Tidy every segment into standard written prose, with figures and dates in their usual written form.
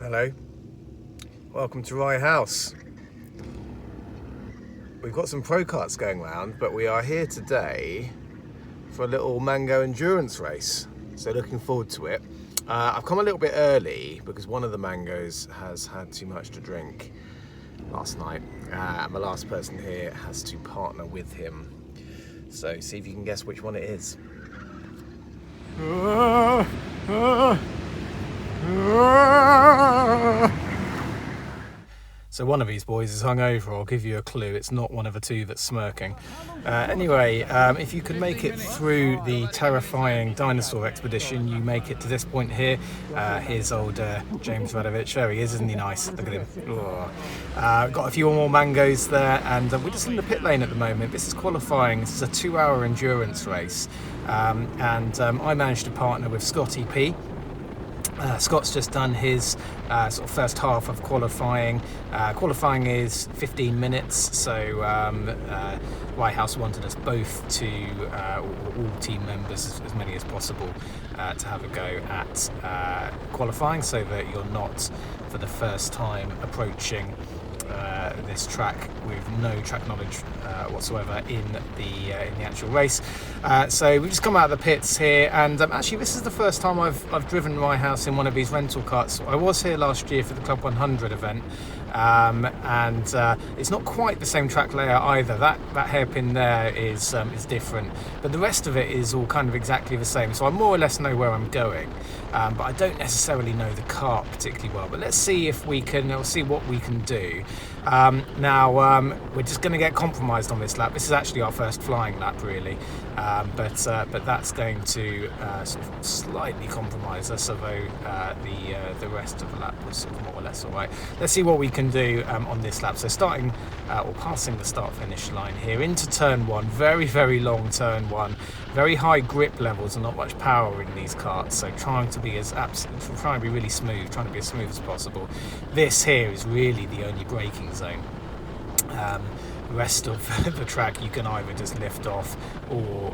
Hello, welcome to Rye House. We've got some pro karts going round, but we are here today for a little Mango endurance race, so looking forward to it. I've come a little bit early because one of the Mangos has had too much to drink last night, and the last person here has to partner with him. So see if you can guess which one it is. So one of these boys is hungover. I'll give you a clue. It's not one of the two that's smirking. Anyway, if you can make it through the terrifying dinosaur expedition, you make it to this point here. Here's old James Radovich. There he is, isn't he nice? Look at him. Got a few more Mangos there, and we're just in the pit lane at the moment. This is qualifying. This is a 2-hour endurance race, and I managed to partner with Scotty P. Scott's just done his sort of first half of qualifying. Qualifying is 15 minutes, so Rye House wanted us both to, all team members, as many as possible, to have a go at qualifying, so that you're not, for the first time, approaching this track with no track knowledge whatsoever in the actual race. So we've just come out of the pits here, and actually this is the first time I've driven Rye House in one of these rental karts. I was here last year for the Club 100 event, and it's not quite the same track layout either. That hairpin there is different, but the rest of it is all kind of exactly the same. So I more or less know where I'm going, but I don't necessarily know the kart particularly well. But let's see if we can, we'll see what we can do. Now we're just going to get compromised on this lap. This is actually our first flying lap, really, but that's going to sort of slightly compromise us, although the rest of the lap was sort of more or less all right. Let's see what we can do on this lap. So starting or passing the start-finish line here into turn one, very long turn one, very high grip levels and not much power in these karts. So trying to be really smooth, trying to be as smooth as possible. This here is really the only braking zone. The rest of the track you can either just lift off or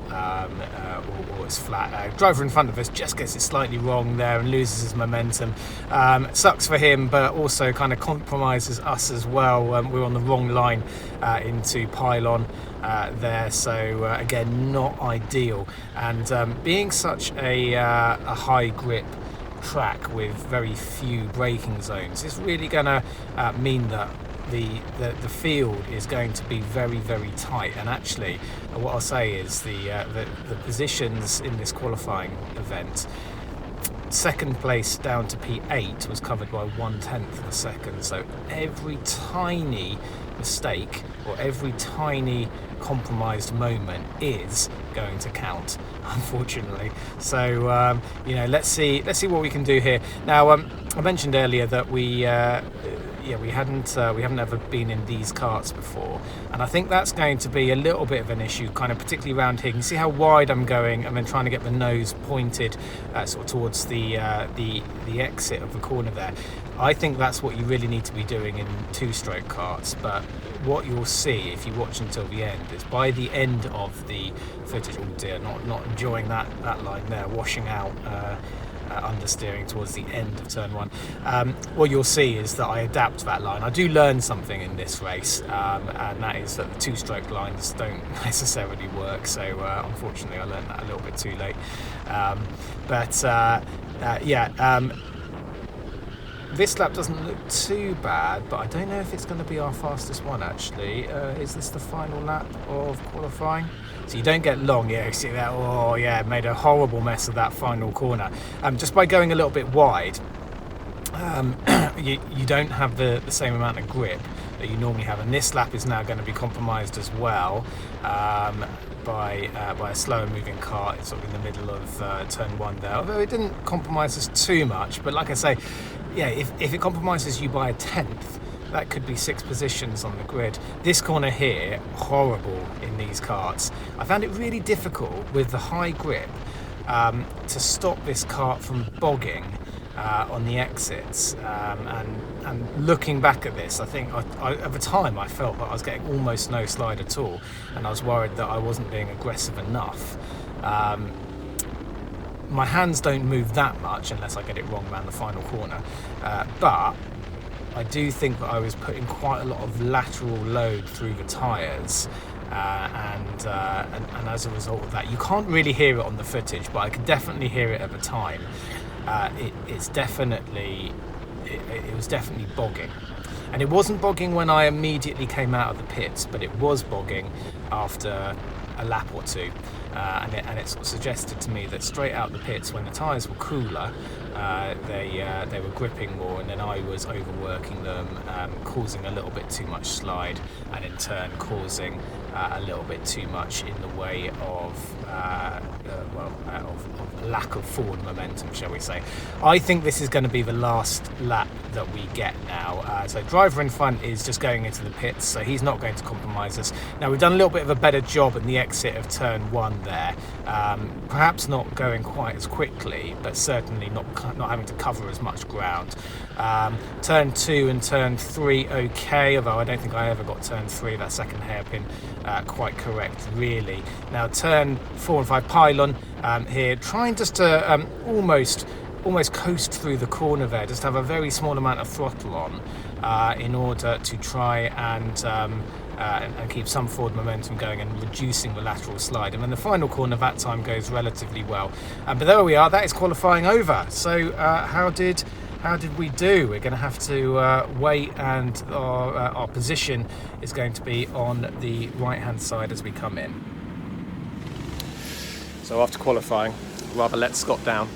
it's flat. Driver in front of us just gets it slightly wrong there and loses his momentum. Sucks for him, but also kind of compromises us as well. We're on the wrong line into pylon there, so again, not ideal. And being such a high grip track with very few braking zones is really going to mean that the field is going to be very tight. And actually what I'll say is the positions in this qualifying event, second place down to P8 was covered by 1/10 of a second. So every tiny mistake or every tiny compromised moment is going to count, unfortunately. So let's see what we can do here. Now I mentioned earlier that we haven't ever been in these karts before, and I think that's going to be a little bit of an issue, kind of particularly around here. You can see how wide I'm going, and then trying to get the nose pointed sort of towards the exit of the corner there. I think that's what you really need to be doing in two-stroke karts, but what you'll see if you watch until the end is by the end of the footage, oh dear, not enjoying that line there, washing out understeering towards the end of turn one. What you'll see is that I adapt that line. I do learn something in this race, and that is that the two-stroke lines don't necessarily work. So unfortunately, I learned that a little bit too late. This lap doesn't look too bad, but I don't know if it's going to be our fastest one, actually. Is this the final lap of qualifying? So you don't get long. Yeah, you see that? Oh, yeah, made a horrible mess of that final corner. Just by going a little bit wide, you don't have the same amount of grip that you normally have. And this lap is now going to be compromised as well by a slower moving kart. It's sort of in the middle of turn one there. Although it didn't compromise us too much. But like I say, yeah, if it compromises you by 1/10, that could be 6 positions on the grid. This corner here, horrible in these karts. I found it really difficult with the high grip to stop this kart from bogging on the exits. And looking back at this, I think at the time I felt that I was getting almost no slide at all, and I was worried that I wasn't being aggressive enough. my hands don't move that much unless I get it wrong around the final corner, but I do think that I was putting quite a lot of lateral load through the tyres, and as a result of that, you can't really hear it on the footage, but I could definitely hear it at the time. It was definitely bogging. And it wasn't bogging when I immediately came out of the pits, but it was bogging after a lap or two. And it sort of suggested to me that straight out the pits, when the tyres were cooler, they were gripping more, and then I was overworking them, causing a little bit too much slide, and in turn causing a little bit too much in the way of lack of forward momentum, shall we say. I think this is going to be the last lap that we get now. So driver in front is just going into the pits, so he's not going to compromise us. Now, we've done a little bit of a better job in the exit of turn 1 there. Perhaps not going quite as quickly, but certainly not having to cover as much ground. Turn 2 and turn 3 okay, although I don't think I ever got turn 3, that second hairpin, quite correct really. Now turn 4 and 5 pylon here, trying just to almost coast through the corner there, just have a very small amount of throttle on in order to try and keep some forward momentum going and reducing the lateral slide. And then the final corner that time goes relatively well. But there we are, that is qualifying over. So how did we do? We're going to have to wait, and our position is going to be on the right hand side as we come in. So after qualifying, rather let Scott down.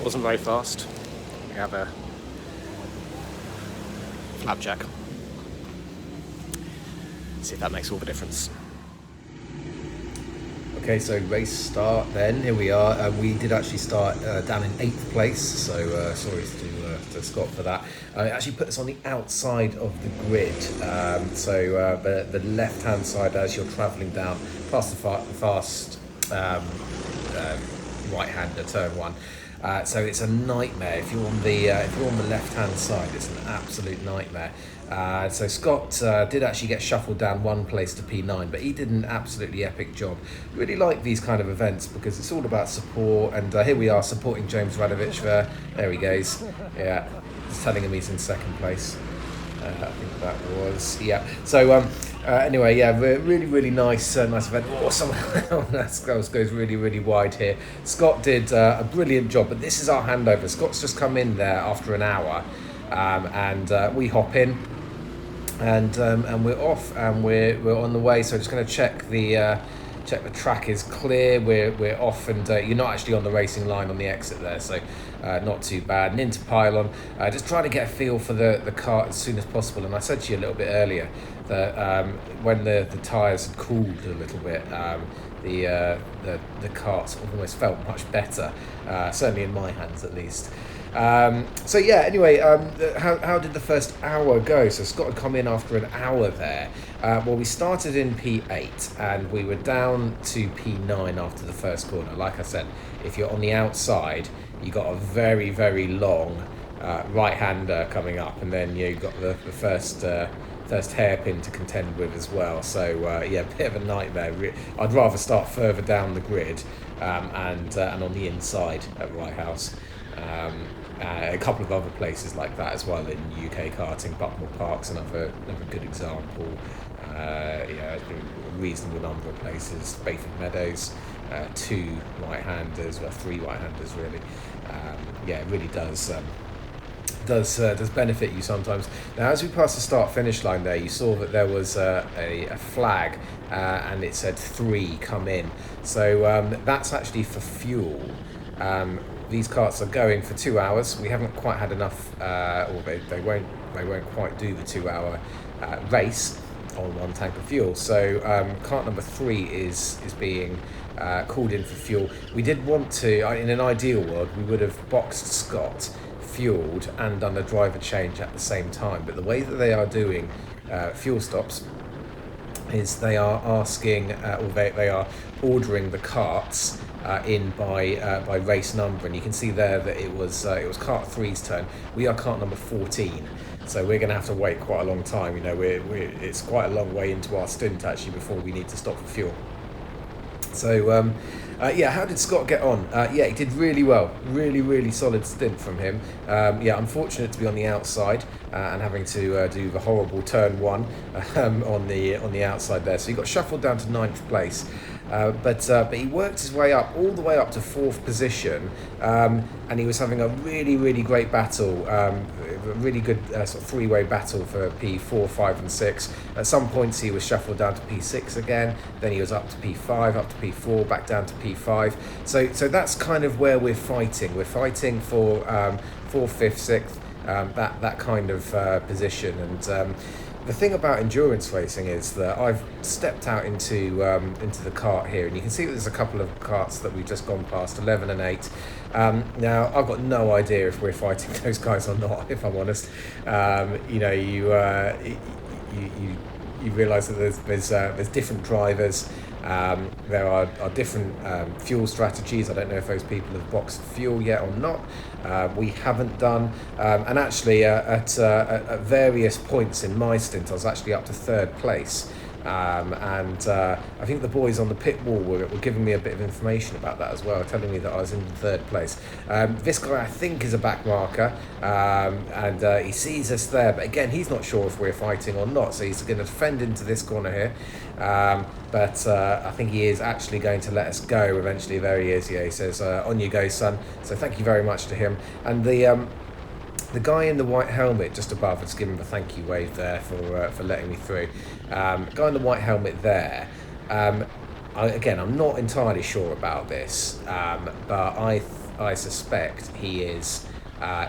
Wasn't very fast. We have a flapjack. See if that makes all the difference. Okay, so race start then. Here we are. We did actually start down in 8th place, so sorry to Scott for that. It actually put us on the outside of the grid, so the left-hand side as you're travelling down past the fast right-hander turn 1. So it's a nightmare. If you're on the left-hand side, it's an absolute nightmare. So Scott did actually get shuffled down 1 place to P9, but he did an absolutely epic job. Really like these kind of events because it's all about support, and here we are supporting James Radovich there. There he goes. Yeah, just telling him he's in 2nd place. I think that was, yeah. So anyway, yeah, really nice event. Oh, that goes really wide here. Scott did a brilliant job, but this is our handover. Scott's just come in there after an hour, and we hop in, and we're off, and we're on the way. So just going to check the track is clear. We're off, and you're not actually on the racing line on the exit there, so not too bad. And into pylon, just trying to get a feel for the kart as soon as possible. And I said to you a little bit earlier that when the tyres had cooled a little bit, the kart almost felt much better, certainly in my hands at least. So yeah, anyway, how did the first hour go? So Scott had come in after an hour there. Well, we started in P8 and we were down to P9 after the first corner. Like I said, if you're on the outside, you got a very long right-hander coming up, and then you've got the first hairpin to contend with as well. So yeah, bit of a nightmare. I'd rather start further down the grid and on the inside at Rye House. A couple of other places like that as well in UK karting. Buckmore Park's another good example. Yeah, a reasonable number of places. Bayford Meadows, 2 right-handers, well 3 right-handers really. Yeah, it really does benefit you sometimes. Now, as we passed the start-finish line there, you saw that there was a flag, and it said 3 come in. So that's actually for fuel. These karts are going for 2 hours. We haven't quite had enough, or they won't quite do the 2-hour race on 1 tank of fuel. So kart number 3 is being called in for fuel. We did want to, in an ideal world, we would have boxed Scott, fueled, and done a driver change at the same time. But the way that they are doing fuel stops is they are asking, or they are ordering the karts in by race number, and you can see there that it was kart 3's turn. We are kart number 14, so we're going to have to wait quite a long time. You know, it's quite a long way into our stint actually before we need to stop for fuel. So Yeah, how did Scott get on? Yeah, he did really well. Really solid stint from him. Yeah, unfortunate to be on the outside and having to do the horrible turn one on the outside there. So he got shuffled down to 9th place. But he worked his way up, all the way up to 4th position, and he was having a really great battle, a really good sort of three-way battle for P4, 5 and 6. At some points he was shuffled down to P6 again, then he was up to P5, up to P4, back down to P5. So that's kind of where we're fighting. We're fighting for 4th, 5th, 6th, that kind of position. And the thing about endurance racing is that I've stepped out into the kart here, and you can see that there's a couple of karts that we've just gone past, 11 and 8. Now I've got no idea if we're fighting those guys or not, if I'm honest. You realise that there's different drivers. There are different fuel strategies. I don't know if those people have boxed fuel yet or not. We haven't done. And actually, at various points in my stint, I was actually up to 3rd place. I think the boys on the pit wall were giving me a bit of information about that as well, telling me that I was in 3rd place. This guy, I think, is a back marker, and he sees us there, but again, he's not sure if we're fighting or not, so he's going to defend into this corner here. But I think he is actually going to let us go eventually. There he is. Yeah, he says, "On you go, son." So thank you very much to him. And the guy in the white helmet just above, let's give him a thank you wave there for letting me through. Guy in the white helmet there. Again, I'm not entirely sure about this, but I suspect he is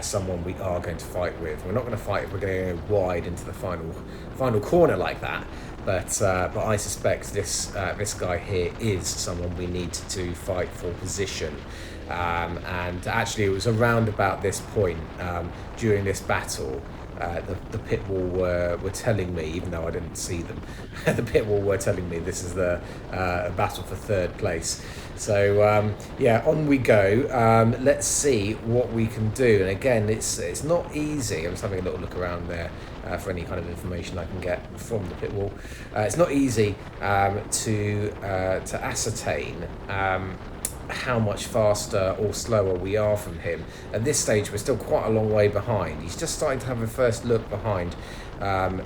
someone we are going to fight with. We're not going to fight if we're going to go wide into the final corner like that. But I suspect this guy here is someone we need to fight for position. And actually, it was around about this point during this battle, the pit wall were telling me, even though I didn't see them, the pit wall were telling me this is the battle for 3rd place. So yeah, on we go. Let's see what we can do. And again, it's not easy. I'm just having a little look around there for any kind of information I can get from the pit wall. It's not easy to ascertain how much faster or slower we are from him. At this stage, we're still quite a long way behind. He's just starting to have a first look behind,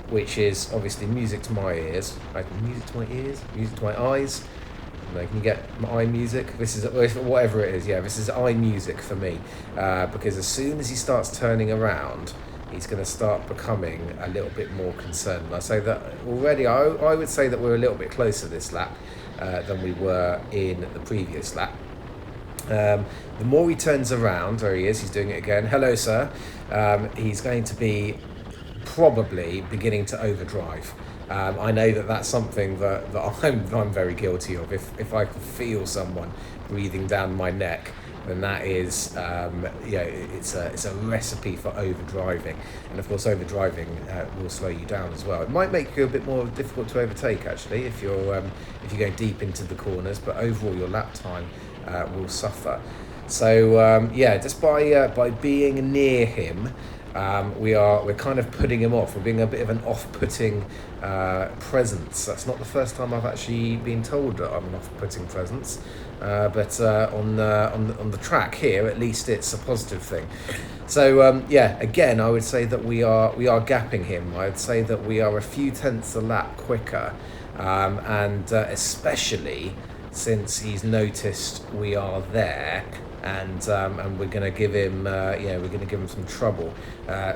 which is obviously music to my ears. Music to my ears? Music to my eyes? Can you get my eye music? This is whatever it is. Yeah, this is eye music for me, because as soon as he starts turning around, he's going to start becoming a little bit more concerned. And I say that already. I would say that we're a little bit closer this lap than we were in the previous lap. The more he turns around, there he is, he's doing it again. Hello, sir. He's going to be probably beginning to overdrive. I know that that's something that I'm very guilty of. If I can feel someone breathing down my neck, then that is, it's a recipe for overdriving. And of course, overdriving will slow you down as well. It might make you a bit more difficult to overtake, actually, if you're going deep into the corners. But overall, your lap time will suffer. So just by being near him, we're kind of putting him off. We're being a bit of an off-putting presence. That's not the first time I've actually been told that I'm an off-putting presence, but on the track here, at least it's a positive thing. So again, I would say that we are gapping him. I'd say that we are a few tenths a lap quicker, and especially since he's noticed we are there. And we're going to give him, some trouble.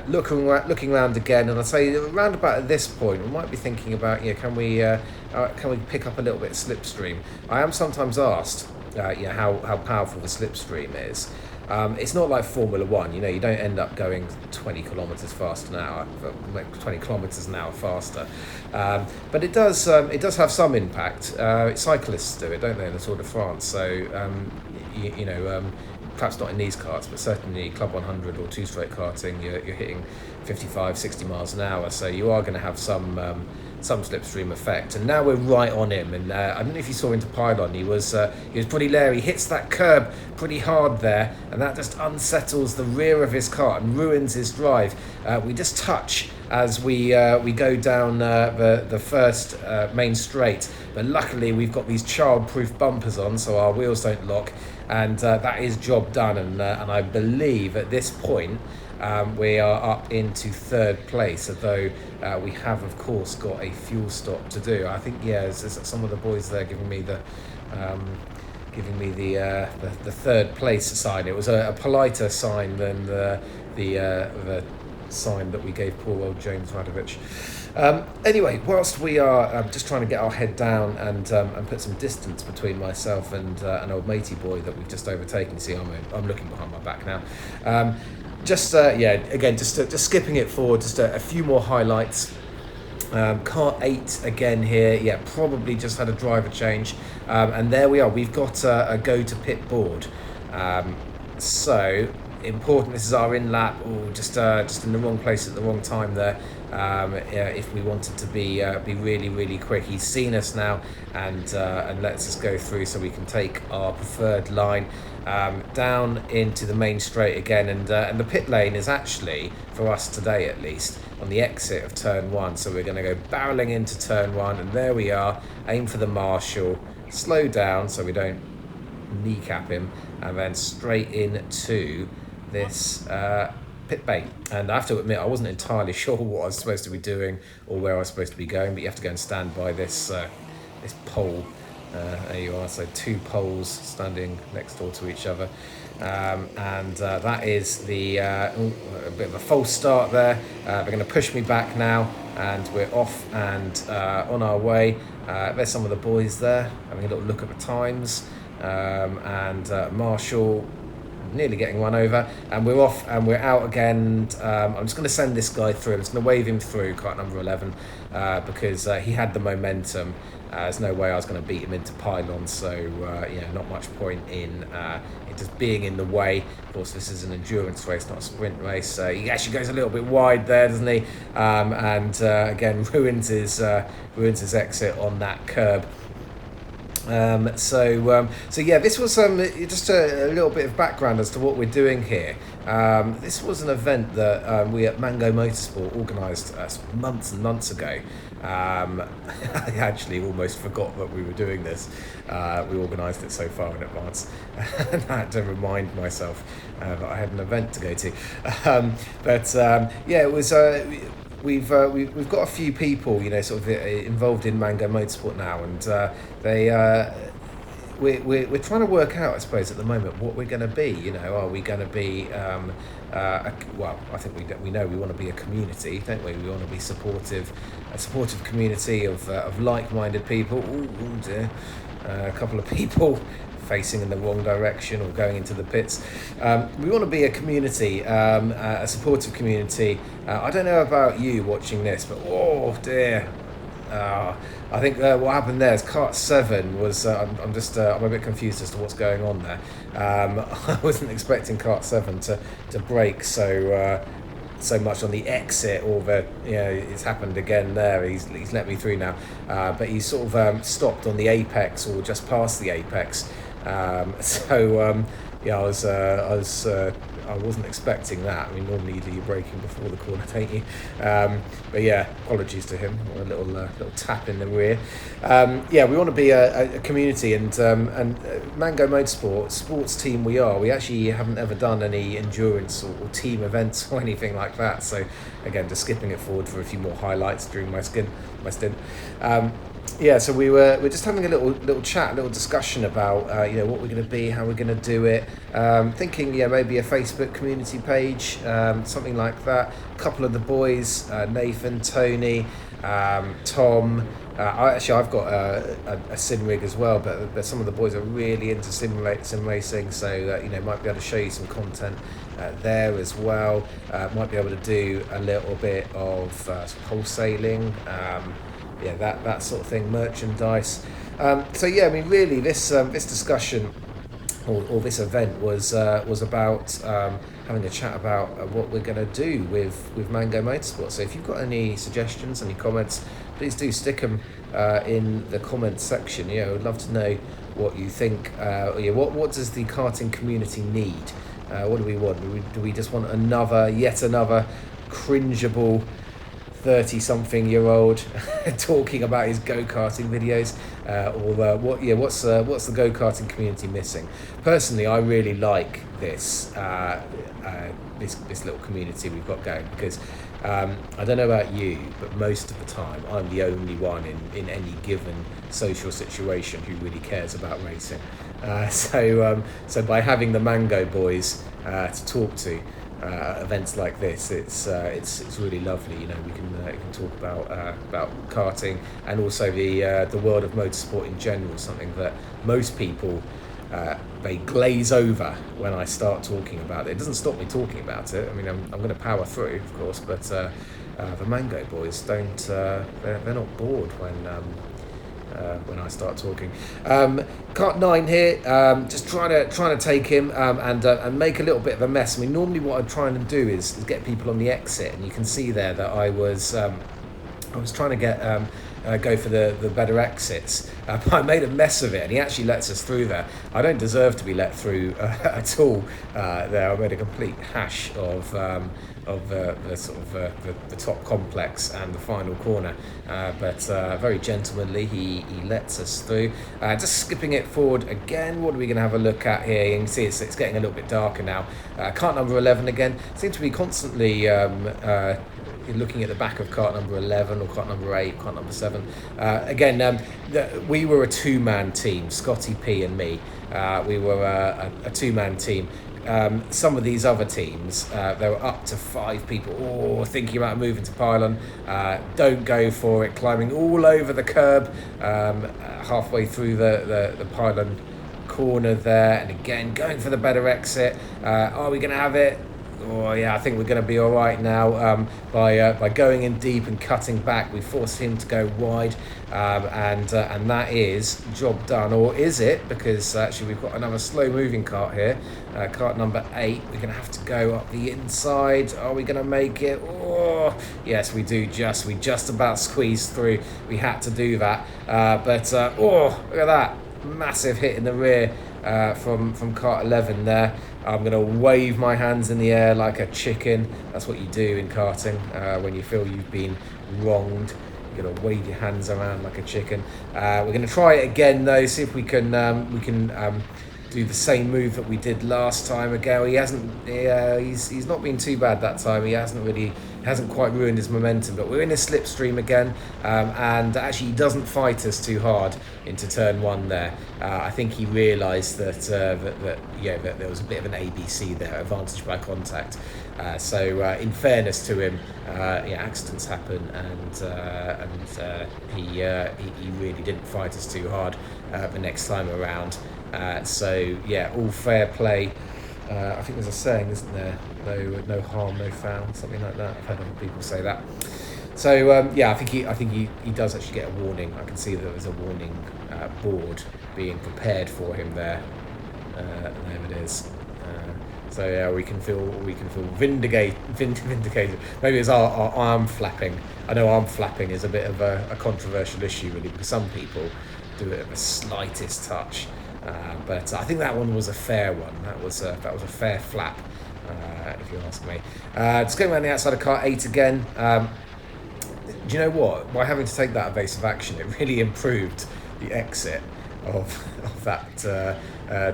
Looking around again, and I'd say around about at this point, we might be thinking about, can we pick up a little bit of slipstream? I am sometimes asked, how powerful the slipstream is. It's not like Formula One. You don't end up going 20 kilometres faster an hour, 20 kilometres an hour faster. But it does have some impact. Cyclists do it, don't they, in the Tour de France? So perhaps not in these karts, but certainly Club 100 or two-stroke karting, you're hitting 55, 60 miles an hour. So you are going to have some slipstream effect. And now we're right on him. And I don't know if you saw into pylon. He was pretty leery. He hits that curb pretty hard there, and that just unsettles the rear of his kart and ruins his drive. We just touch as we go down the first main straight but luckily we've got these child-proof bumpers on, so our wheels don't lock, and that is job done. And I believe at this point we are up into third place, although we have of course got a fuel stop to do. I think there's some of the boys there giving me the third place sign. It was a politer sign than the sign that we gave poor old James Radovich. Anyway, whilst we are just trying to get our head down and put some distance between myself and an old matey boy that we've just overtaken. See, I'm looking behind my back now. Just skipping it forward, just a few more highlights. Car 8 again here, probably just had a driver change, and there we are, we've got a go to pit board. So important, this is our in lap, or just in the wrong place at the wrong time there. If we wanted to be really, really quick, he's seen us now and lets us go through so we can take our preferred line down into the main straight again, and the pit lane is actually, for us today at least, on the exit of turn 1, so we're going to go barreling into turn 1, and there we are, aim for the marshal, slow down so we don't kneecap him, and then straight into this pit bay. And I have to admit, I wasn't entirely sure what I was supposed to be doing or where I was supposed to be going, but you have to go and stand by this pole. There you are, so 2 poles standing next door to each other, and that is a bit of a false start there. They're going to push me back now, and we're off and on our way. There's some of the boys there having a little look at the times, and Marshall nearly getting one over, and we're off and we're out again. I'm just going to send this guy through. I'm just going to wave him through, kart number 11, because he had the momentum. There's no way I was going to beat him into pylons, so not much point in it just being in the way. Of course, this is an endurance race, not a sprint race. He actually goes a little bit wide there, doesn't he? And again, ruins his exit on that curb. This was just a little bit of background as to what we're doing here. This was an event that we at Mango Motorsport organised months and months ago. I actually almost forgot that we were doing this. We organised it so far in advance, and I had to remind myself that I had an event to go to. It was. We've got a few people, involved in Mango Motorsport now, and we're trying to work out, I suppose, at the moment what we're going to be. Are we going to be? I think we know we want to be a community, don't we? We want to be a supportive community of like-minded people. Ooh, dear. A couple of people facing in the wrong direction or going into the pits. We want to be a community, a supportive community. I don't know about you watching this, but oh dear. I think what happened there is kart 7 was. I'm a bit confused as to what's going on there. I wasn't expecting kart 7 to brake so much on the exit, or it's happened again there. He's let me through now, but he's sort of stopped on the apex or just past the apex. I wasn't expecting that. I mean, normally you're braking before the corner, don't you? Apologies to him. A little tap in the rear. We want to be a community, and Mango Motorsport, sports team we are. We actually haven't ever done any endurance or team events or anything like that. So again, just skipping it forward for a few more highlights during my stint. So we're just having a little chat, a little discussion about what we're going to be, how we're going to do it. Thinking maybe a Facebook community page, something like that. A couple of the boys, Nathan, Tony, Tom. I've got a sim rig as well, but some of the boys are really into sim racing, so might be able to show you some content there as well. Might be able to do a little bit of wholesaling. That sort of thing, merchandise. Really, this discussion or this event was about having a chat about what we're going to do with Mango Motorsport. So if you've got any suggestions, any comments, please do stick them in the comments section. I'd love to know what you think. What does the karting community need? What do we want? Do we just want yet another cringeable 30-something-year-old talking about his go-karting videos, or what's the go-karting community missing? Personally, I really like this this little community we've got going, because I don't know about you, but most of the time I'm the only one in any given social situation who really cares about racing. So by having the Mango boys to talk to events like this, it's really lovely. You know, we can talk about karting, and also the world of motorsport in general, something that most people they glaze over when I start talking about it. It doesn't stop me talking about it. I mean, I'm going to power through, of course, but the Mango boys don't. They're not bored when I start talking. Kart 9 here, just trying to take him and make a little bit of a mess. I mean, normally what I'm trying to do is get people on the exit, and you can see there that I was trying to get go for the better exits. I made a mess of it, and he actually lets us through there. I don't deserve to be let through at all there. I made a complete hash of the sort of the top complex and the final corner, but very gentlemanly he lets us through. Just skipping it forward again, what are we going to have a look at here? You can see it's getting a little bit darker now. Kart number 11 again, seems to be constantly looking at the back of kart number 11 or kart number 8, kart number 7. Again, we were a two-man team, Scotty P and me. We were a two-man team. Some of these other teams, there were up to 5 people thinking about moving to pylon. Don't go for it, climbing all over the curb halfway through the pylon corner there, and again going for the better exit. Are we going to have it? Oh yeah, I think we're going to be all right now. By going in deep and cutting back, we forced him to go wide, and that is job done. Or is it? Because actually we've got another slow-moving kart here, kart number 8. We're going to have to go up the inside. Are we going to make it? Oh yes, we do. We just about squeezed through. We had to do that, but look at that massive hit in the rear from kart 11 there. I'm going to wave my hands in the air like a chicken. That's what you do in karting when you feel you've been wronged. You're going to wave your hands around like a chicken. We're going to try it again though, see if we can do the same move that we did last time ago. He's not been too bad that time. He hasn't quite ruined his momentum, but we're in a slipstream again, and actually he doesn't fight us too hard into turn 1 there. I think he realised that there was a bit of an ABC there, advantage by contact. So in fairness to him, accidents happen, and he really didn't fight us too hard the next time around. So all fair play. I think there's a saying, isn't there? No harm, no foul, something like that. I've heard other people say that. So I think he does actually get a warning. I can see that there's a warning board being prepared for him there. There it is. So we can feel vindicated. Maybe it's our arm flapping. I know arm flapping is a bit of a controversial issue, really, because some people do it at the slightest touch. But I think that one was a fair one. That was a fair flap, if you ask me. Just going around the outside of kart 8 again. Do you know what? By having to take that evasive action, it really improved the exit of that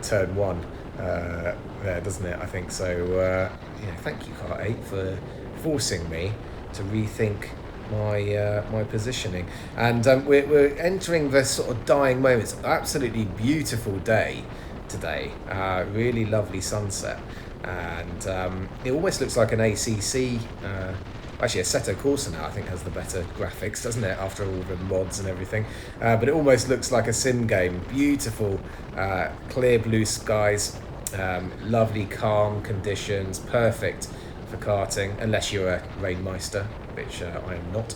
turn 1 there, doesn't it? I think so. Thank you, kart 8, for forcing me to rethink my positioning, and we're entering the sort of dying moments. Absolutely beautiful day today, really lovely sunset, and it almost looks like an ACC. Actually, Assetto Corsa now I think has the better graphics, doesn't it, after all the mods and everything, but it almost looks like a sim game. Beautiful clear blue skies, lovely calm conditions, perfect for karting, unless you're a Rainmeister, which I am not.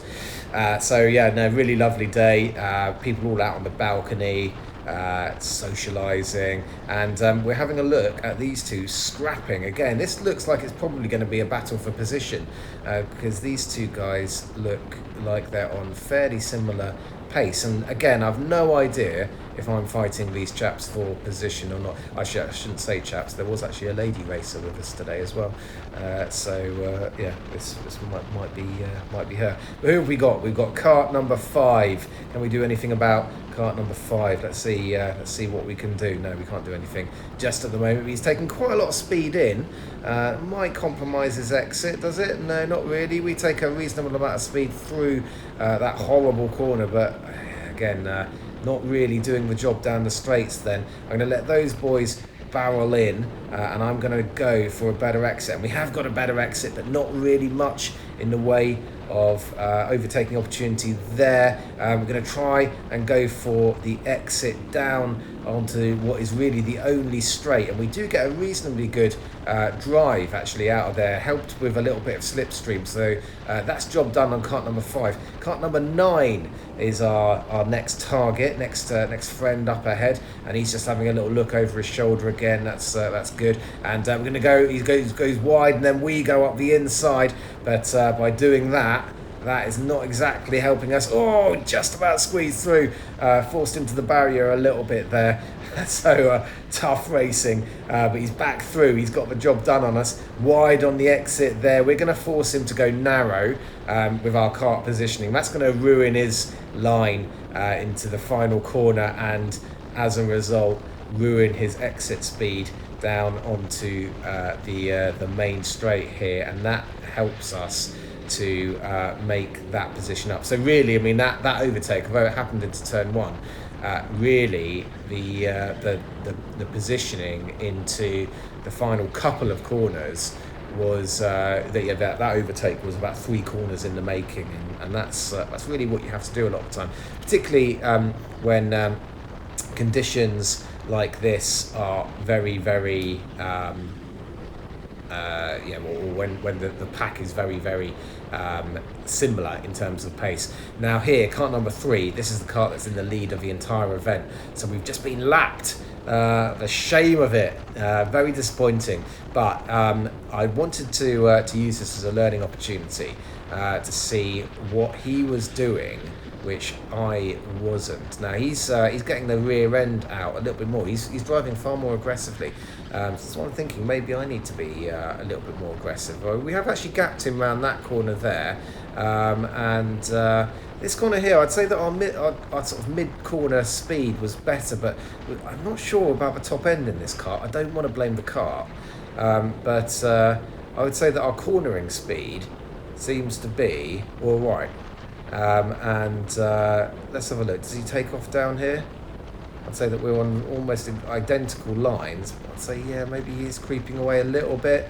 Really lovely day. People all out on the balcony, socialising, and we're having a look at these two scrapping again. This looks like it's probably going to be a battle for position, because these two guys look like they're on fairly similar pace, and again I've no idea if I'm fighting these chaps for position or not. I shouldn't say chaps. There was actually a lady racer with us today as well. Yeah, this might be her. But who have we got? We've got kart number 5. Can we do anything about kart number 5? Let's see what we can do. No, we can't do anything just at the moment. He's taken quite a lot of speed in. Might compromise his exit, does it? No, not really. We take a reasonable amount of speed through that horrible corner, but again, not really doing the job down the straights. Then I'm going to let those boys barrel in, and I'm going to go for a better exit. And we have got a better exit, but not really much in the way of overtaking opportunity there. We're going to try and go for the exit down onto what is really the only straight, and we do get a reasonably good drive actually out of there, helped with a little bit of slipstream. So that's job done on kart number 5. Kart number 9 is our next target, next friend up ahead, and he's just having a little look over his shoulder again. That's good. And we're going to go. He goes wide, and then we go up the inside. But by doing that is not exactly helping us. Oh, just about squeezed through, forced into the barrier a little bit there. So tough racing, but he's back through. He's got the job done on us. Wide on the exit there. We're going to force him to go narrow with our kart positioning. That's going to ruin his line into the final corner, and as a result, ruin his exit speed down onto the main straight here, and that helps us to make that position up. So really, I mean, that overtake, although it happened into turn 1, really the positioning into the final couple of corners was that overtake was about 3 corners in the making, and that's really what you have to do a lot of the time, particularly when conditions like this are very, very or when the pack is very, very similar in terms of pace. Now here, kart number 3, this is the kart that's in the lead of the entire event. So we've just been lapped. The shame of it, very disappointing. But I wanted to use this as a learning opportunity to see what he was doing, which I wasn't. Now he's getting the rear end out a little bit more. He's driving far more aggressively. So I'm thinking maybe I need to be a little bit more aggressive. We have actually gapped him around that corner there, and this corner here, I'd say that our sort of mid-corner speed was better, but I'm not sure about the top end in this car. I don't want to blame the car, but I would say that our cornering speed seems to be all right. Let's have a look. Does he take off down here? I'd say that we're on almost identical lines. I'd say, yeah, maybe he's creeping away a little bit.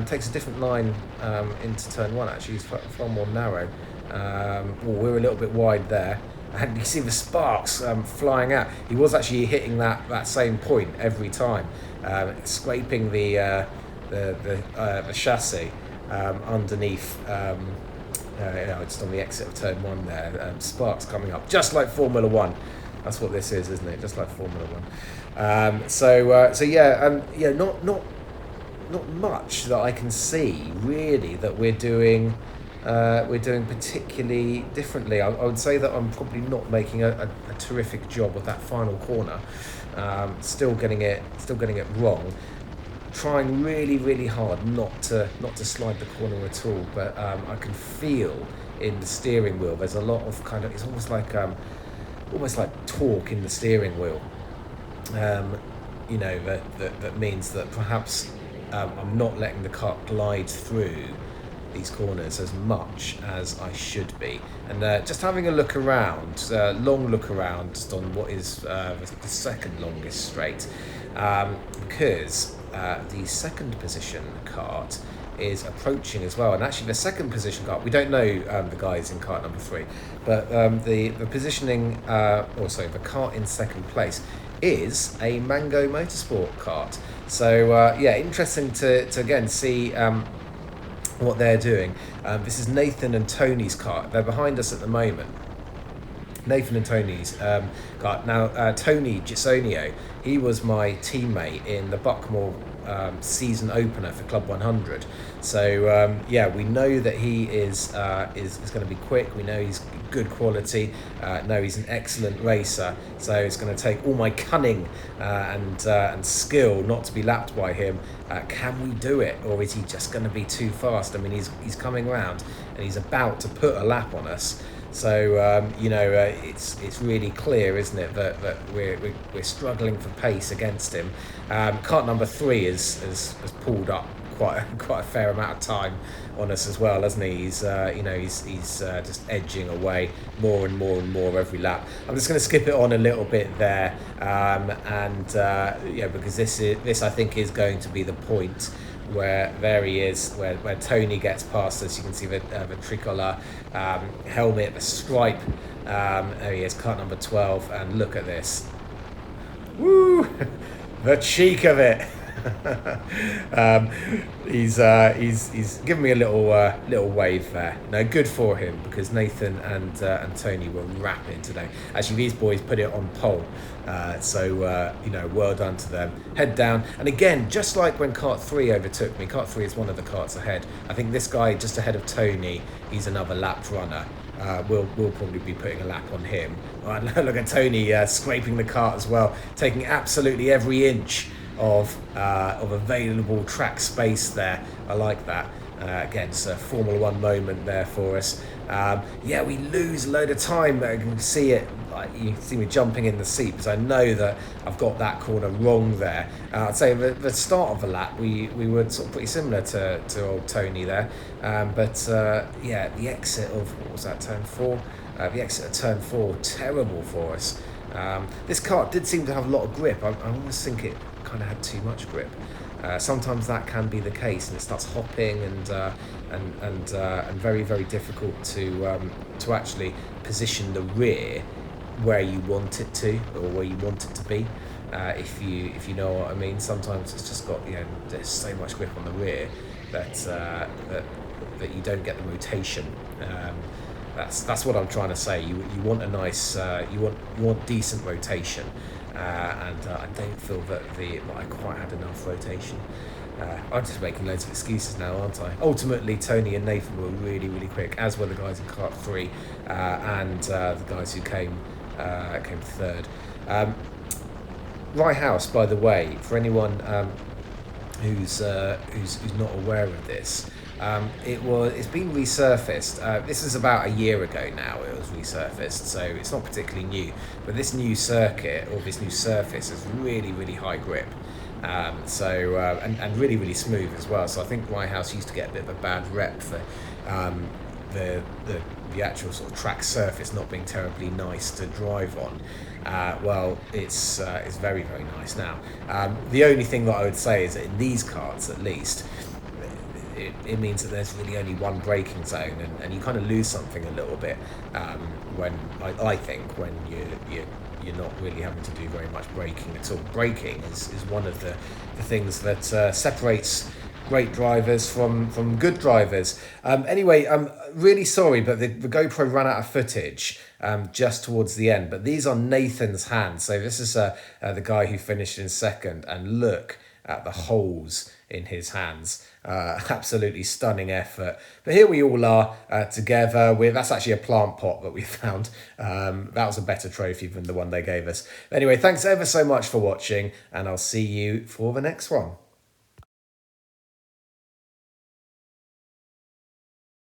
Takes a different line into turn 1, actually. He's far more narrow. We're a little bit wide there. And you see the sparks flying out. He was actually hitting that same point every time, scraping the chassis underneath. Just on the exit of turn 1 there, sparks coming up, just like Formula 1. That's what this is, isn't it? Just like Formula 1. Not much that I can see really that we're doing particularly differently. I would say that I'm probably not making a terrific job of that final corner. Still getting it wrong. Trying really, really hard not to slide the corner at all, but I can feel in the steering wheel there's a lot of it's almost like torque in the steering wheel. That means that perhaps I'm not letting the car glide through these corners as much as I should be. And just having a look around, long look around just on what is the second longest straight, because the second position kart is approaching as well, and actually the second position kart, we don't know the guys in kart number 3, but the positioning, the kart in second place is a Mango Motorsport kart. So interesting to again see what they're doing. This is Nathan and Tony's kart. They're behind us at the moment, Nathan and Tony's car. Now, Tony Gisonio, he was my teammate in the Buckmore season opener for Club 100. So yeah, we know that he is going to be quick. We know he's good quality. Know he's an excellent racer. So it's going to take all my cunning and skill not to be lapped by him. Can we do it, or is he just going to be too fast? I mean, he's coming round and he's about to put a lap on us. So you know, it's really clear, isn't it, that we're struggling for pace against him. Kart number 3 has pulled up quite a fair amount of time on us as well, hasn't he? He's you know, he's just edging away more and more every lap. I'm just going to skip it on a little bit there, and yeah, because this I think is going to be the point where there he is, where Tony gets past us. You can see the tricolour helmet, the stripe. There he is, kart number 12, and look at this. Woo! The cheek of it. He's given me a little wave there. No, good for him, because Nathan and Tony were rapid today. Actually, these boys put it on pole, so you know, well done to them. Head down, and again, just like when kart 3 overtook me, kart 3 is one of the karts ahead. I think this guy just ahead of Tony, he's another lapped runner. We'll probably be putting a lap on him. Right, look at Tony scraping the kart as well, taking absolutely every inch of available track space there. I like that. Again, it's a Formula 1 moment there for us. Yeah, we lose a load of time. You can see it. You can see me jumping in the seat because I know that I've got that corner wrong there. I'd say the start of the lap we were sort of pretty similar to old Tony there, but yeah, the exit of, what was that, turn 4? The exit of turn 4, terrible for us. This kart did seem to have a lot of grip. I almost think it kind of had too much grip. Sometimes that can be the case, and it starts hopping and very, very difficult to actually position the rear where you want it to, or where you want it to be. If you know what I mean. Sometimes it's just got, you know, there's so much grip on the rear that that you don't get the rotation. That's what I'm trying to say. You want a nice you want decent rotation, and I don't feel that I quite had enough rotation. I'm just making loads of excuses now, aren't I? Ultimately, Tony and Nathan were really, really quick, as were the guys in kart 3, and the guys who came third. Rye House, by the way, for anyone who's not aware of this, it's been resurfaced. This is about a year ago now. It was resurfaced, so it's not particularly new. But this new circuit, or this new surface, has really, really high grip. And really, really smooth as well. So I think Rye House used to get a bit of a bad rep for the actual sort of track surface not being terribly nice to drive on. Well, it's very, very nice now. The only thing that I would say is that in these karts, at least, it means that there's really only one braking zone, and you kind of lose something a little bit when I think when you're not really having to do very much braking at all. Braking is one of the things that separates great drivers from good drivers. Anyway, I'm really sorry, but the GoPro ran out of footage just towards the end. But these are Nathan's hands. So this is the guy who finished in second, and look at the holes in his hands. Absolutely stunning effort. But here we all are together. That's actually a plant pot that we found. That was a better trophy than the one they gave us. Anyway, thanks ever so much for watching, and I'll see you for the next one.